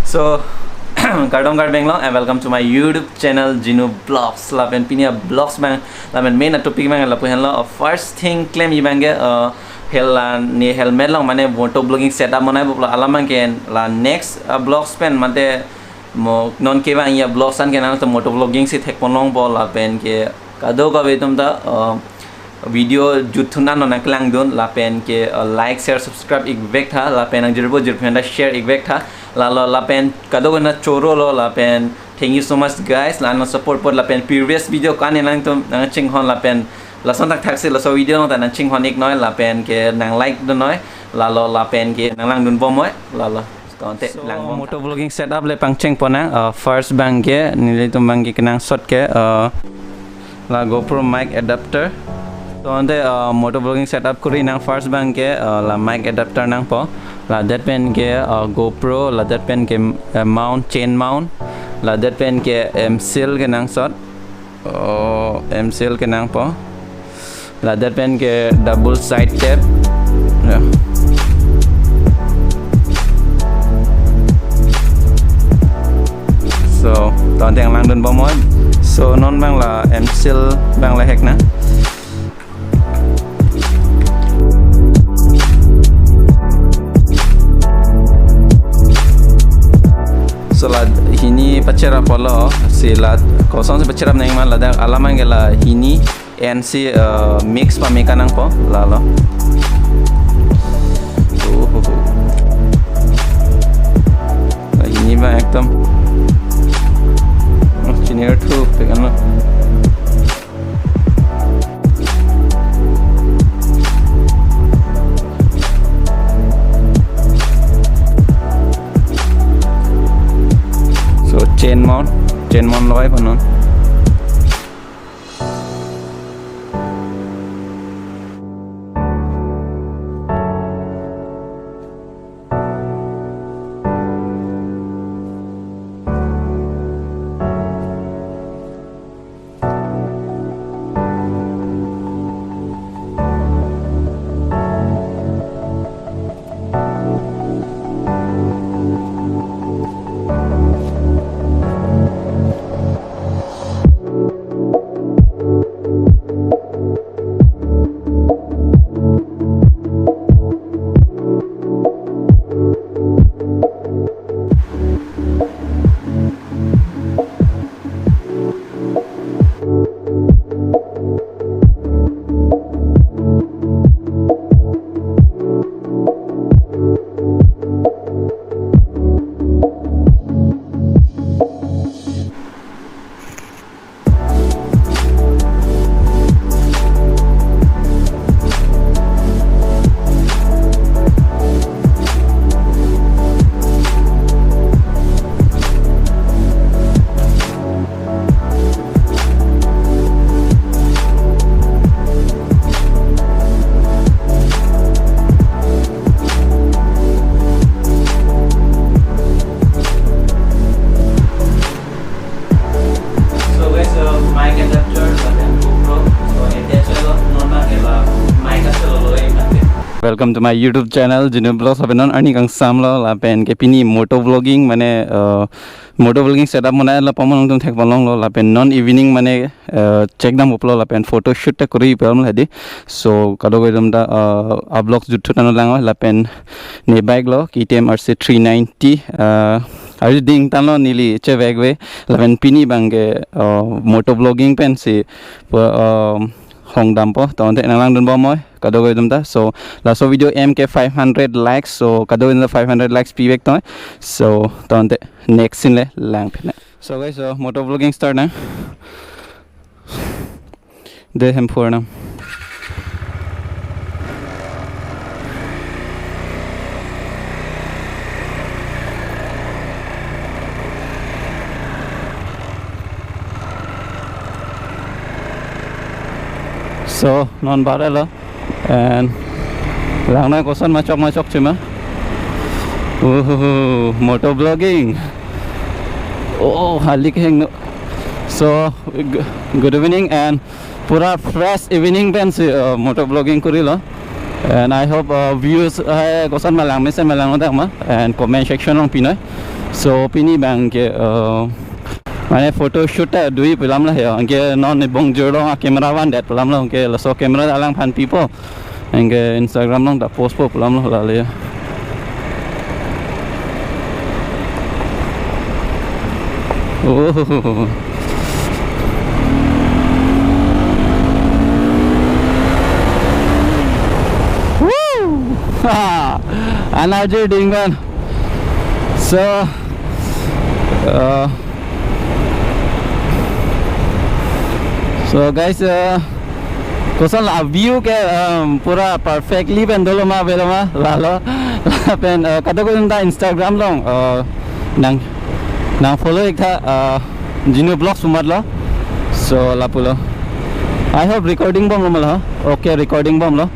So, Karbi ANGLONG and welcome to my YouTube channel Jinu Vlogs. Lapen pinia vlogs bang. Lapen main topic bang lapu henlo. First thing claim ibange ni helmet long mane moto vlogging setup monai bopla alamang ken la next vlog spend mate mo non ke bang ya vlogs an ken to moto vlogging si thek ponlong bol lapen ke kado ka betum da video jutuna no naklang don lapen ke like share subscribe igvek tha lapen ang jirbo jirpenda share igvek tha lalo lapen kado na choro lo lapen thank you so much guys lano support pod lapen previous video kan nang to nang ching hon lapen lason tak taksi laso video ta nang ching hon ik noi lapen ke nang like do noi lalo lapen ke nang lang dun bomoy lalo konte lang moto vlogging setup le pangcheng pona first bang ke nilai to bang ke nang shot ke la GoPro mic adapter so ante moto vlogging setup kuri nang first bang ke la mic adapter nang po la that pen ke GoPro la that pen ke mount chain mount la that pen ke seal ke nang shot seal ke nang po la that pen ke double side cap yeah. So tante yang lang dun bomod so non bang la seal bang la hek na so la hini pacera polo sila kosong se pacera nang man la da alamang gela hini NC mix pa mekanang po lalo hini ba ekdom engineer tu pekan lo chain mount loy panon Welcome to my YouTube channel Jinu Vlogs abenon ani kang samlo la pen ke pini moto vlogging mane moto vlogging setup mona la pamon tum thek bolong lo la pen non evening mane check dam uplo la pen photo shoot ta kori pelm hadi so kado goidum da vlogs juttu tan lang la pen ne bike lo KTM RC390 ari ding tan lo nili che bagwe la pen pini bangge moto vlogging pen si hong dampo tonte nang dun bomoy kado goidum da so la so video mk 500 likes so kado in the 500 likes pivek toy so tonte next in le lang phina so guys so moto vlogging start na de hem purna so non barelo and lang na kosan macok cuma moto vlogging halik heng so good evening and pura fresh evening ben si moto vlogging kuri lo and I hope views kosan malang mesen malang otak ma and comment section long pinoi so pini bang ke mane photo shoot dui pelam lah ya angke non bong jorong camera wan dat pelam lah angke so camera alang pan people angke Instagram long tak post pelam lah le oh another ding man so guys kosan la view ke pura perfectly pen dolo ma lalo pen kata ko nda Instagram long nang follow ekta Jinu Vlogs sumat lo so lapulo I hope recording bom lo mal okay recording bom lo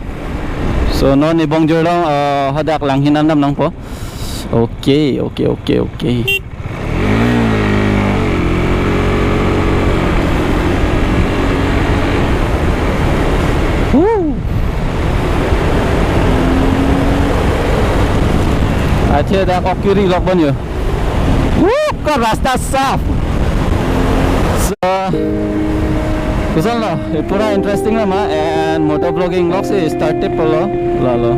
so non ibong jorong hadak lang hinanam nang po okay Ache dak okiri lok ban yo ka rasta saf so kusan lo pura interesting lah ma and motovlogging vlog se started polo lalo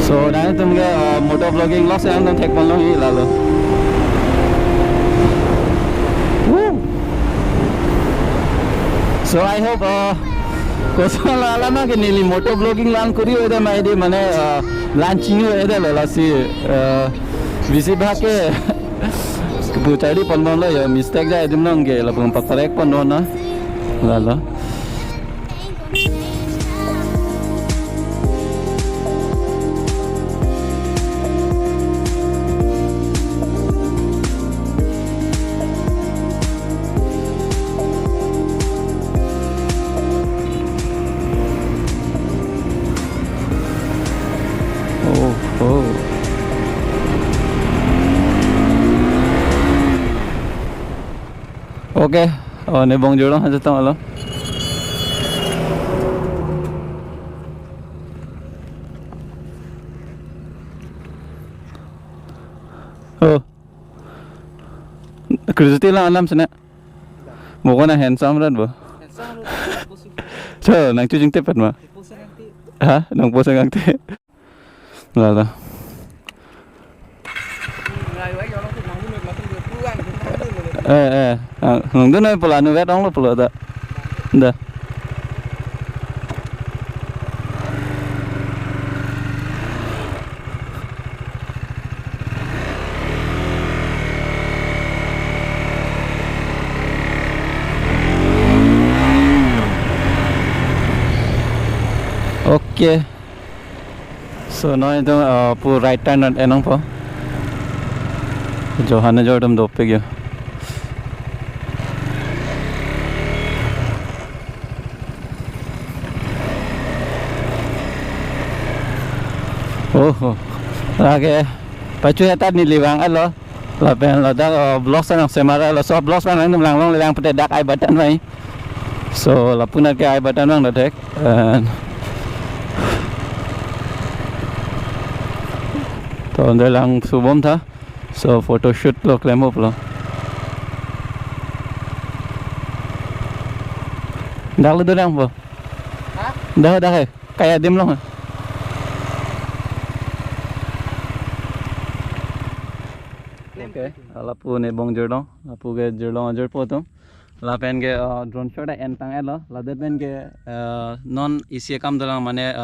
so nai tumge motovlogging vlog se andam thek polo hi lalo so I hope kusan la lama ke nili motovlogging lan kuri ode mai de mane launching ode la si visi bhake kebucari pon lo ya mistake ja edim nang ge la pun patarek pon na lala okay ne bong jorong ha jata malo Kristi lang alam sana mo ko na handsome ran bo so nang chujing tepat ma ha nang posang ang te lala nung doon ay pula nuwet ang lo pula da da okay so no itu pu right turn enong po Johanna Jordan dope gyo oh lagi pacu eta ni liwang alo la pen la da vlog sanang semara la so vlog sanang nang lang lang pete dak ai batan mai so la punat ke ai batan nang da dek to under lang subom tha so photo shoot lo claim up lo dak lo dang po ha dah kayak dim lo okay lapu ne bong jordong lapu ge jordong ajor potom la pen ge drone shot entang elo la de pen ge non isi kam dalang mane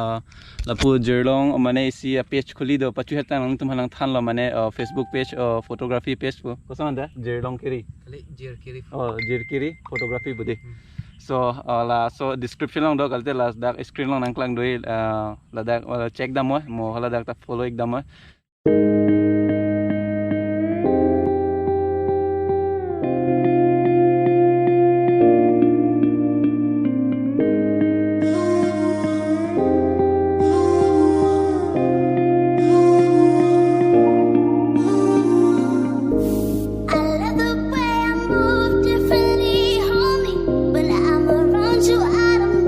lapu jordong mane isi page khuli do pachu heta nang tumhalang than lo mane Facebook page photography page po kosan da jordong kiri jir kiri photography bude so la so description long do galte la dak screen long nang klang doi la dak check da mo hala dak ta follow ek da mo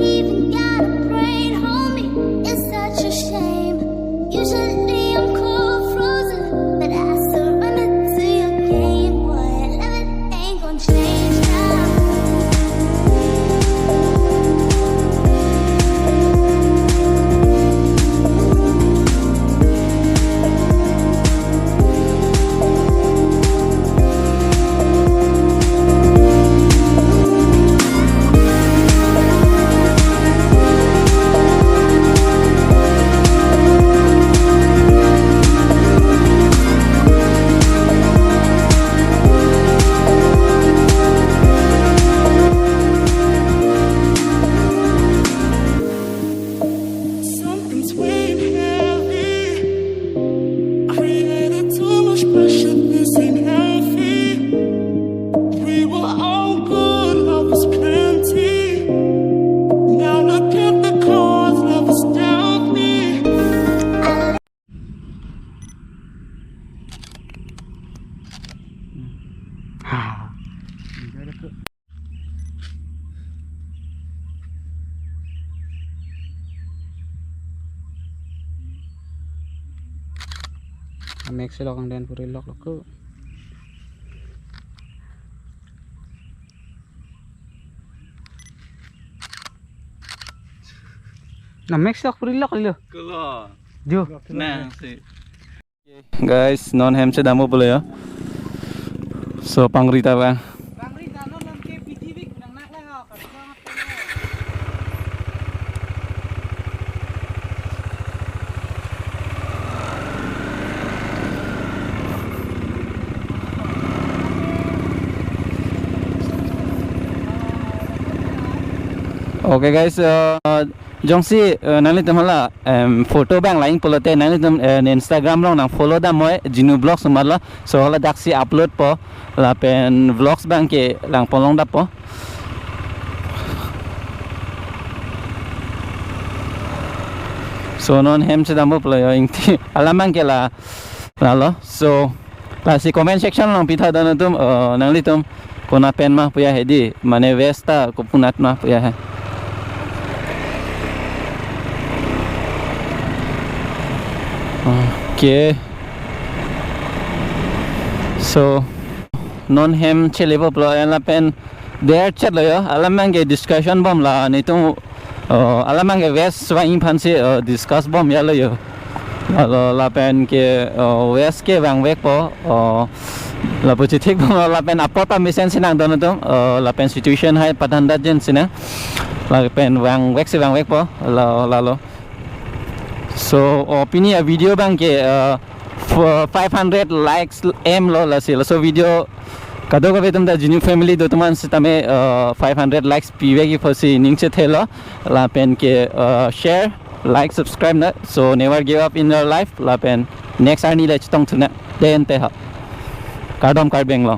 Even gotta pray Make sila kang den puri lock ko. Na make sila puri lock lo. Kulo. Jo. Nah, si. Guys, non hem se damu boleh ya. So pangrita bang. Pangrita no lam ke PTV nang nak lah. Okay guys, jongsi nanti temala photo bang lain polote nanti tem Instagram long nang follow dah moi Jinu Vlogs semala so ala daksi upload po la pen vlogs bang ke lang polong dah po. So non hem se damu polo ingti alamang ke la lalo so pasti comment section lang pitha dan tum nanti tum kona pen mah puya hedi mane vesta kopunat mah puya hai. Okay. So non hem chelevo plo la pen there chat lo yo alamang ke discussion bom la ni tu alamang ke west wa in phan se discuss bom ya lo yo la pen ke west ke wang wek po la pu thik bom la pen upper permission sinang don tu la pen situation hai patanda jen sina la pen wang wek se wang wek po la lo. So opini a video bang ke for 500 likes m lo la sila so video kado ka betum da Jinu family do tuman sitame 500 likes piwe ki fosi ning che thelo la pen ke share like subscribe na so never give up in your life la pen next ani la chitong thuna den te ha kardom kar benglo.